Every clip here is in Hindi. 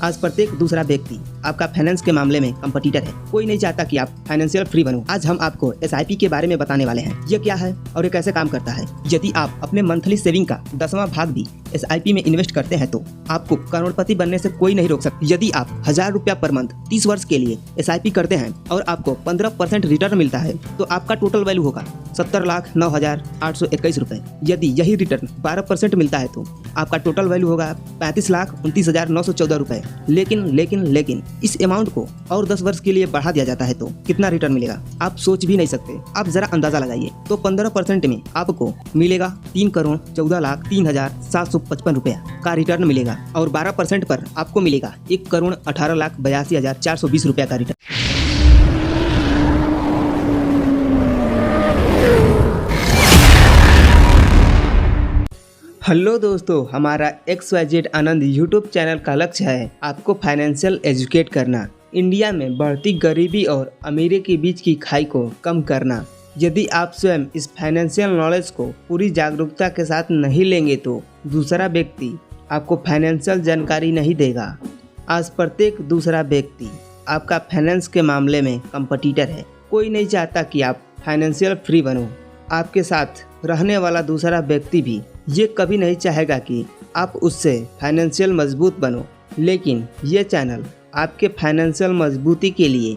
आज प्रत्येक दूसरा व्यक्ति आपका फाइनेंस के मामले में कंपटीटर है। कोई नहीं चाहता कि आप फाइनेंशियल फ्री बनो। आज हम आपको SIP के बारे में बताने वाले हैं। ये क्या है और ये कैसे काम करता है। यदि आप अपने मंथली सेविंग का 10वां भाग भी SIP में इन्वेस्ट करते हैं तो आपको करोड़पति बनने से कोई नहीं रोक सकता। यदि आप 1000 रुपया पर मंथ 30 वर्ष के लिए SIP करते हैं और आपको 15% रिटर्न मिलता है तो आपका टोटल वैल्यू होगा 70,09,821 रुपए। यदि यही रिटर्न 12% मिलता है तो आपका टोटल वैल्यू होगा 35,29,914 रुपए। लेकिन इस अमाउंट को और 10 वर्ष के लिए बढ़ा दिया जाता है तो कितना रिटर्न मिलेगा आप सोच भी नहीं सकते। आप जरा अंदाजा लगाइए। तो 15% में आपको मिलेगा 3,04,03,755 रुपया का रिटर्न मिलेगा और 12% पर आपको मिलेगा 1,18,82,420 रुपया का रिटर्न। हेलो दोस्तों, हमारा XYZ आनंद यूट्यूब चैनल का लक्ष्य है आपको फाइनेंशियल एजुकेट करना, इंडिया में बढ़ती गरीबी और अमीरी के बीच की खाई को कम करना। यदि आप स्वयं इस फाइनेंशियल नॉलेज को पूरी जागरूकता के साथ नहीं लेंगे तो दूसरा व्यक्ति आपको फाइनेंशियल जानकारी नहीं देगा। आज प्रत्येक दूसरा व्यक्ति आपका फाइनेंस के मामले में कंपटीटर है। कोई नहीं चाहता कि आप फाइनेंशियल फ्री बनो। आपके साथ रहने वाला दूसरा व्यक्ति भी ये कभी नहीं चाहेगा कि आप उससे फाइनेंशियल मजबूत बनो। लेकिन ये चैनल आपके फाइनेंशियल मजबूती के लिए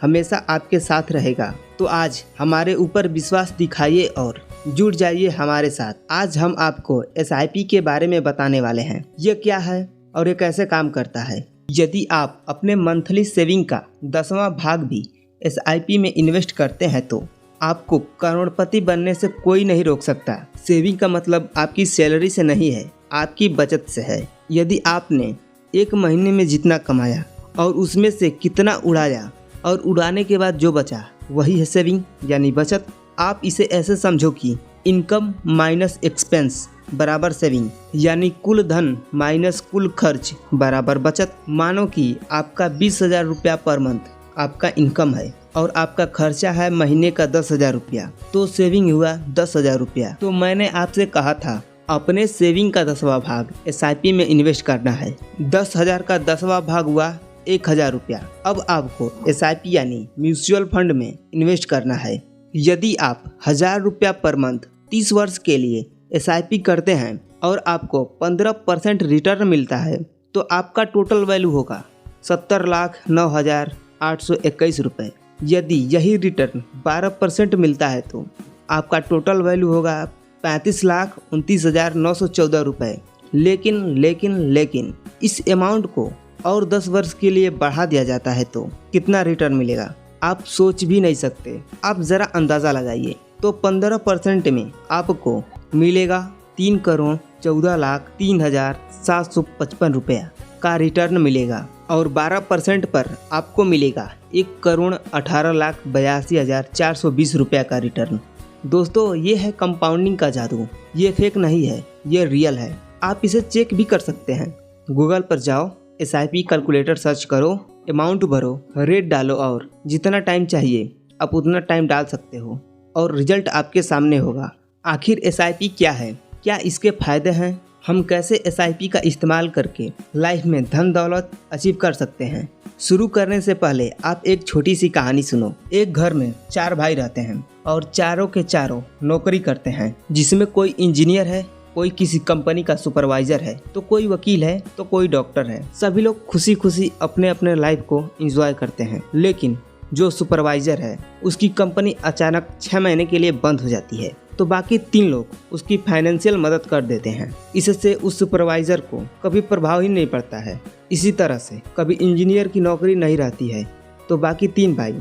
हमेशा आपके साथ रहेगा। तो आज हमारे ऊपर विश्वास दिखाइए और जुड़ जाइए हमारे साथ। आज हम आपको SIP के बारे में बताने वाले हैं। ये क्या है और ये कैसे काम करता है। यदि आप अपने मंथली सेविंग का 10वां भाग भी SIP में इन्वेस्ट करते हैं तो आपको करोड़पति बनने से कोई नहीं रोक सकता। सेविंग का मतलब आपकी सैलरी से नहीं है, आपकी बचत से है। यदि आपने एक महीने में जितना कमाया और उसमें से कितना उड़ाया और उड़ाने के बाद जो बचा वही है सेविंग यानी बचत। आप इसे ऐसे समझो कि इनकम माइनस एक्सपेंस बराबर सेविंग, यानी कुल धन माइनस कुल खर्च बराबर बचत। मानो कि आपका 20,000 रुपया पर मंथ आपका इनकम है और आपका खर्चा है महीने का 10,000 रुपया, तो सेविंग हुआ 10,000 रुपया। तो मैंने आपसे कहा था अपने सेविंग का 10वां भाग SIP में इन्वेस्ट करना है। 10,000 का 10वां भाग हुआ 1,000 रुपया। अब आपको SIP यानी म्यूचुअल फंड में इन्वेस्ट करना है। यदि आप 1,000 रुपया पर मंथ 30 वर्ष के लिए SIP करते हैं और आपको 15% रिटर्न मिलता है तो आपका टोटल वैल्यू होगा 70,09,821 रुपये। यदि यही रिटर्न 12% मिलता है तो आपका टोटल वैल्यू होगा 35,29,914 रुपये। लेकिन इस अमाउंट को और 10 वर्ष के लिए बढ़ा दिया जाता है तो कितना रिटर्न मिलेगा आप सोच भी नहीं सकते। आप ज़रा अंदाज़ा लगाइए। तो 15% में आपको मिलेगा 3,14,03,755 रुपया का रिटर्न मिलेगा और 12% पर आपको मिलेगा 1,18,82,420 रुपया का रिटर्न। दोस्तों, ये है कंपाउंडिंग का जादू। ये फेक नहीं है, ये रियल है। आप इसे चेक भी कर सकते हैं। गूगल पर जाओ, SIP कैलकुलेटर सर्च करो, अमाउंट भरो, रेट डालो और जितना टाइम चाहिए आप उतना टाइम डाल सकते हो और रिजल्ट आपके सामने होगा। आखिर SIP क्या है, क्या इसके फायदे हैं, हम कैसे SIP का इस्तेमाल करके लाइफ में धन दौलत अचीव कर सकते हैं। शुरू करने से पहले आप एक छोटी सी कहानी सुनो। एक घर में 4 भाई रहते हैं और चारों के चारों नौकरी करते हैं, जिसमें कोई इंजीनियर है, कोई किसी कंपनी का सुपरवाइजर है, तो कोई वकील है, तो कोई डॉक्टर है। सभी लोग खुशी खुशी अपने अपने लाइफ को एंजॉय करते हैं। लेकिन जो सुपरवाइजर है उसकी कंपनी अचानक 6 महीने के लिए बंद हो जाती है तो बाकी 3 लोग उसकी फाइनेंशियल मदद कर देते हैं। इससे उस सुपरवाइजर को कभी प्रभाव ही नहीं पड़ता है। इसी तरह से कभी इंजीनियर की नौकरी नहीं रहती है तो बाकी 3 भाई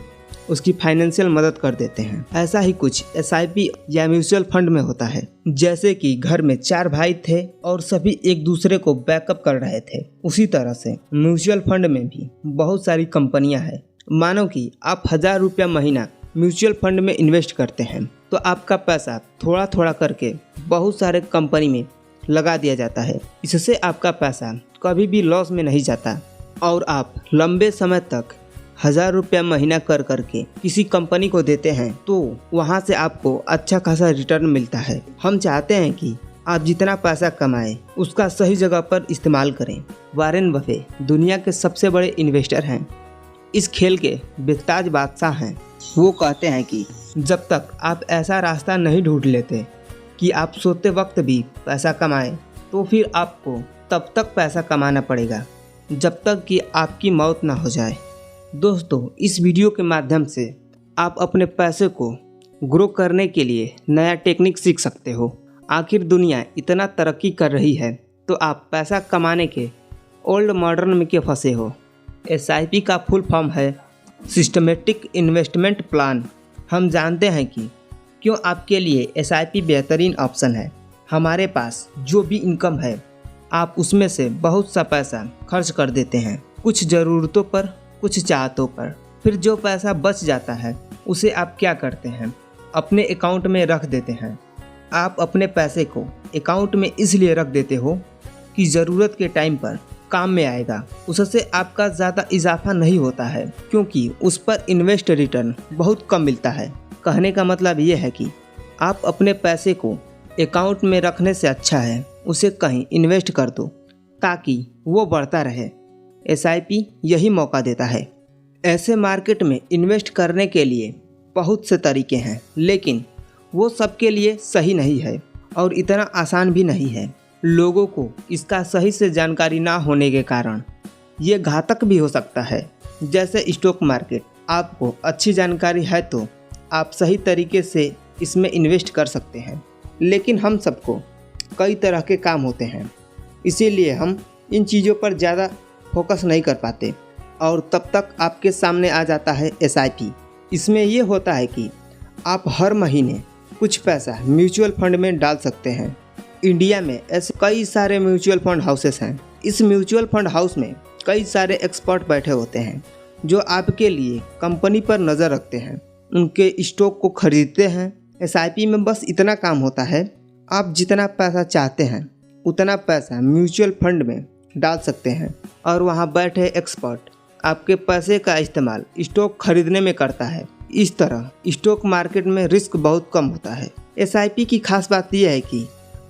उसकी फाइनेंशियल मदद कर देते हैं। ऐसा ही कुछ SIP या म्यूचुअल फंड में होता है। जैसे कि घर में 4 भाई थे और सभी एक दूसरे को बैकअप कर रहे थे, उसी तरह से म्यूचुअल फंड में भी बहुत सारी कंपनियां हैं। मानो कि आप 1,000 रुपया महीना म्यूचुअल फंड में इन्वेस्ट करते हैं तो आपका पैसा थोड़ा थोड़ा करके बहुत सारे कंपनी में लगा दिया जाता है। इससे आपका पैसा कभी भी लॉस में नहीं जाता और आप लंबे समय तक 1,000 रुपया महीना कर करके किसी कंपनी को देते हैं तो वहां से आपको अच्छा खासा रिटर्न मिलता है। हम चाहते हैं कि आप जितना पैसा कमाएं उसका सही जगह पर इस्तेमाल करें। वॉरेन बफे दुनिया के सबसे बड़े इन्वेस्टर हैं, इस खेल के बेताज बादशाह हैं। वो कहते हैं कि जब तक आप ऐसा रास्ता नहीं ढूंढ लेते कि आप सोते वक्त भी पैसा कमाएं, तो फिर आपको तब तक पैसा कमाना पड़ेगा जब तक कि आपकी मौत ना हो जाए। दोस्तों, इस वीडियो के माध्यम से आप अपने पैसे को ग्रो करने के लिए नया टेक्निक सीख सकते हो। आखिर दुनिया इतना तरक्की कर रही है तो आप पैसा कमाने के ओल्ड मॉडर्न में क्यों फंसे हो। SIP का फुल फॉर्म है सिस्टमेटिक इन्वेस्टमेंट प्लान। हम जानते हैं कि क्यों आपके लिए SIP बेहतरीन ऑप्शन है। हमारे पास जो भी इनकम है आप उसमें से बहुत सा पैसा खर्च कर देते हैं, कुछ ज़रूरतों पर, कुछ चाहतों पर। फिर जो पैसा बच जाता है उसे आप क्या करते हैं, अपने अकाउंट में रख देते हैं। आप अपने पैसे को अकाउंट में इसलिए रख देते हो कि ज़रूरत के टाइम पर काम में आएगा। उससे आपका ज़्यादा इजाफा नहीं होता है क्योंकि उस पर इन्वेस्ट रिटर्न बहुत कम मिलता है। कहने का मतलब ये है कि आप अपने पैसे को अकाउंट में रखने से अच्छा है उसे कहीं इन्वेस्ट कर दो ताकि वो बढ़ता रहे। SIP यही मौका देता है। ऐसे मार्केट में इन्वेस्ट करने के लिए बहुत से तरीके हैं, लेकिन वो सबके लिए सही नहीं है और इतना आसान भी नहीं है। लोगों को इसका सही से जानकारी ना होने के कारण ये घातक भी हो सकता है। जैसे स्टॉक मार्केट, आपको अच्छी जानकारी है तो आप सही तरीके से इसमें इन्वेस्ट कर सकते हैं, लेकिन हम सबको कई तरह के काम होते हैं, इसीलिए हम इन चीज़ों पर ज़्यादा फोकस नहीं कर पाते और तब तक आपके सामने आ जाता है SIP। इसमें ये होता है कि आप हर महीने कुछ पैसा म्यूचुअल फंड में डाल सकते हैं। इंडिया में ऐसे कई सारे म्यूचुअल फंड हाउसेस हैं। इस म्यूचुअल फंड हाउस में कई सारे एक्सपर्ट बैठे होते हैं जो आपके लिए कंपनी पर नज़र रखते हैं, उनके स्टॉक को खरीदते हैं। SIP में बस इतना काम होता है, आप जितना पैसा चाहते हैं उतना पैसा म्यूचुअल फंड में डाल सकते हैं और वहां बैठे एक्सपर्ट आपके पैसे का इस्तेमाल स्टॉक खरीदने में करता है। इस तरह स्टॉक मार्केट में रिस्क बहुत कम होता है। SIP की खास बात यह है कि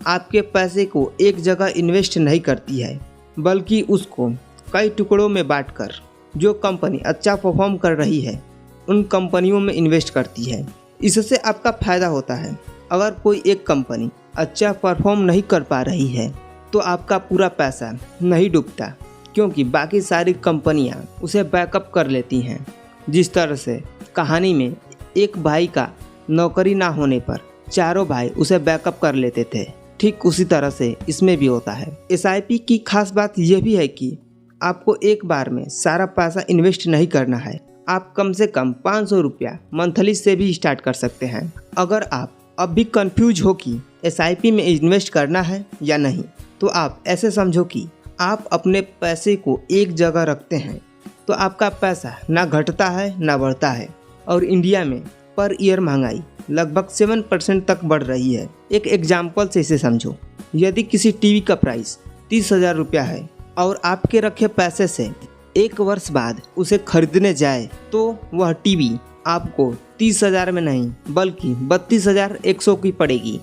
आपके पैसे को एक जगह इन्वेस्ट नहीं करती है, बल्कि उसको कई टुकड़ों में बांटकर जो कंपनी अच्छा परफॉर्म कर रही है उन कंपनियों में इन्वेस्ट करती है। इससे आपका फ़ायदा होता है। अगर कोई एक कंपनी अच्छा परफॉर्म नहीं कर पा रही है तो आपका पूरा पैसा नहीं डूबता, क्योंकि बाकी सारी कंपनियां उसे बैकअप कर लेती हैं। जिस तरह से कहानी में एक भाई का नौकरी ना होने पर चारों भाई उसे बैकअप कर लेते थे, ठीक उसी तरह से इसमें भी होता है। SIP की खास बात यह भी है कि आपको एक बार में सारा पैसा इन्वेस्ट नहीं करना है। आप कम से कम 500 रुपया मंथली से भी स्टार्ट कर सकते हैं। अगर आप अब भी कंफ्यूज हो कि SIP में इन्वेस्ट करना है या नहीं, तो आप ऐसे समझो कि आप अपने पैसे को एक जगह रखते हैं तो आपका पैसा ना घटता है ना बढ़ता है। और इंडिया में पर ईयर महंगाई लगभग 7% तक बढ़ रही है। एक एग्जाम्पल से इसे समझो, यदि किसी टीवी का प्राइस 30,000 रुपया है और आपके रखे पैसे से 1 वर्ष बाद उसे खरीदने जाए तो वह टीवी आपको 30,000 में नहीं बल्कि 32,100 की पड़ेगी।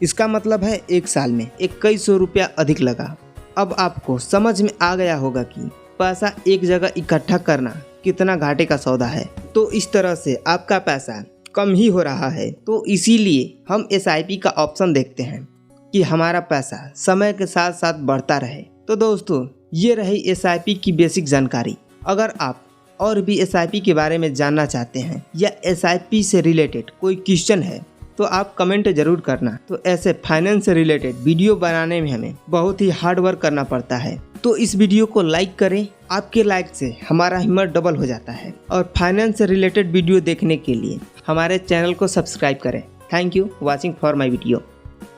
इसका मतलब है 1 साल में 2100 रुपया अधिक लगा। अब आपको समझ में आ गया होगा कि पैसा एक जगह इकट्ठा करना कितना घाटे का सौदा है। तो इस तरह से आपका पैसा कम ही हो रहा है, तो इसीलिए हम SIP का ऑप्शन देखते हैं कि हमारा पैसा समय के साथ साथ बढ़ता रहे। तो दोस्तों, ये रही SIP की बेसिक जानकारी। अगर आप और भी SIP के बारे में जानना चाहते हैं या SIP से रिलेटेड कोई क्वेश्चन है तो आप कमेंट जरूर करना। तो ऐसे फाइनेंस से रिलेटेड वीडियो बनाने में हमें बहुत ही हार्ड वर्क करना पड़ता है, तो इस वीडियो को लाइक करें। आपके लाइक से हमारा हिम्मत डबल हो जाता है। और फाइनेंस से रिलेटेड वीडियो देखने के लिए हमारे चैनल को सब्सक्राइब करें। Thank you watching for my video.